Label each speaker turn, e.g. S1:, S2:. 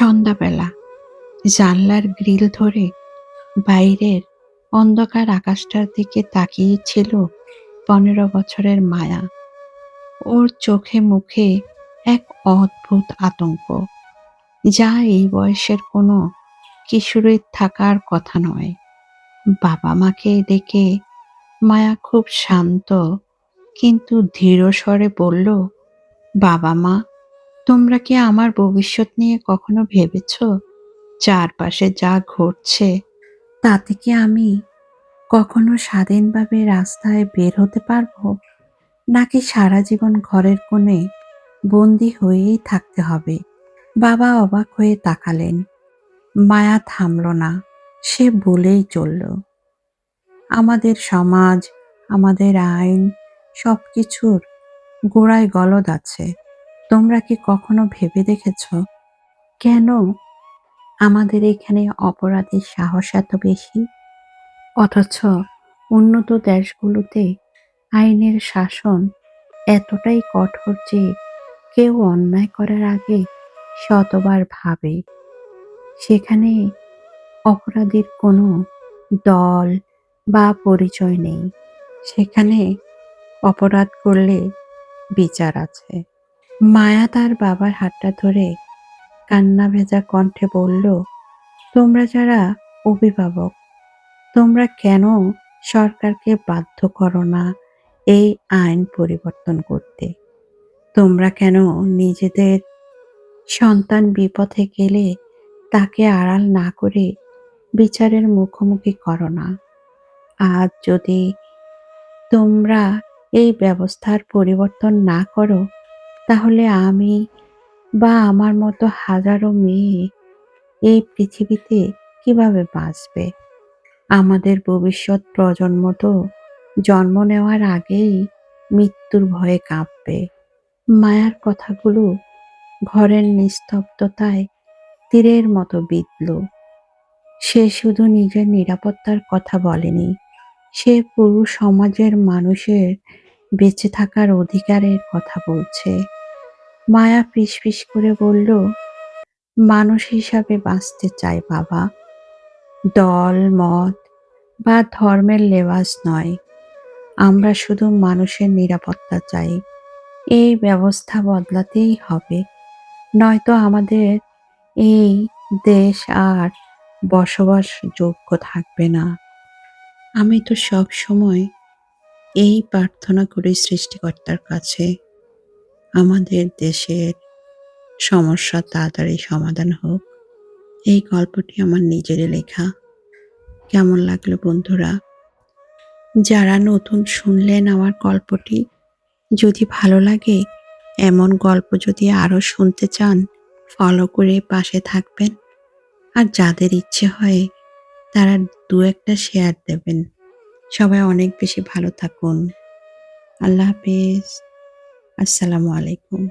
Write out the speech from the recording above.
S1: সন্ধ্যাবেলা জানলার গ্রিল ধরে বাইরের অন্ধকার আকাশটার দিকে তাকিয়েছিল 15 বছরের মায়া। ওর চোখে মুখে এক অদ্ভুত আতঙ্ক, যা এই বয়সের কোনো কিশোরীর থাকার কথা নয়। বাবা মাকে ডেকে মায়া খুব শান্ত কিন্তু দৃঢ় স্বরে বলল, বাবা মা, তোমরা কি আমার ভবিষ্যৎ নিয়ে কখনো ভেবেছ? চারপাশে যা ঘটছে তাতে কি আমি কখনো স্বাধীনভাবে রাস্তায় বের হতে পারবো, নাকি সারা জীবন ঘরের কোণে বন্দি হয়েই থাকতে হবে? বাবা অবাক হয়ে তাকালেন। মায়া থামল না, সে বলেই চলল, আমাদের সমাজ, আমাদের আইন, সবকিছুর গোড়ায় গলদ আছে। তোমরা কি কখনো ভেবে দেখেছ কেন আমাদের এখানে অপরাধীর সাহস এত বেশি, অথচ উন্নত দেশগুলোতে আইনের শাসন এতটাই কঠোর যে কেউ অন্যায় করার আগে শতবার ভাবে? সেখানে অপরাধীর কোনো দল বা পরিচয় নেই। সেখানে অপরাধ করলে বিচার আছে। মায়া তার বাবার হাতটা ধরে কান্না ভেজা কণ্ঠে বলল, তোমরা যারা অভিভাবক, তোমরা কেন সরকারকে বাধ্য করো না এই আইন পরিবর্তন করতে? তোমরা কেন নিজেদের সন্তান বিপথে গেলে তাকে আড়াল না করে বিচারের মুখোমুখি করো না? আজ যদি তোমরা এই ব্যবস্থার পরিবর্তন না করো, তাহলে আমি বা আমার মতো হাজারো মেয়ে এই পৃথিবীতে কিভাবে বাঁচবে? আমাদের ভবিষ্যৎ প্রজন্ম তো জন্ম নেওয়ার আগেই মৃত্যুর ভয়ে কাঁপবে। মায়ার কথাগুলো ঘরের নিস্তব্ধতায় তীরের মতো বিঁধল। সে শুধু নিজের নিরাপত্তার কথা বলেনি, সে পুরো সমাজের মানুষের বেঁচে থাকার অধিকারের কথা বলছে। মায়া ফিসফিস করে বলল, মানুষ হিসাবে বাঁচতে চাই বাবা, দল মত বা ধর্মের লেবাস নয়। আমরা শুধু মানুষের নিরাপত্তা চাই। এই ব্যবস্থা বদলাতেই হবে, নয়তো আমাদের এই দেশ আর বসবাসযোগ্য থাকবে না। আমি তো সব সময় এই প্রার্থনা করি সৃষ্টিকর্তার কাছে, আমাদের দেশের সমস্যা তাড়াতাড়ি সমাধান হোক। এই গল্পটি আমার নিজেরই লেখা। কেমন লাগলো বন্ধুরা? যারা নতুন শুনলেন আমার গল্পটি, যদি ভালো লাগে, এমন গল্প যদি আরো শুনতে চান, ফলো করে পাশে থাকবেন। আর যাদের ইচ্ছে হয় তারা দু একটা শেয়ার দেবেন। সবাই অনেক বেশি ভালো থাকুন। আল্লাহ হাফেজ। আসসালামু আলাইকুম।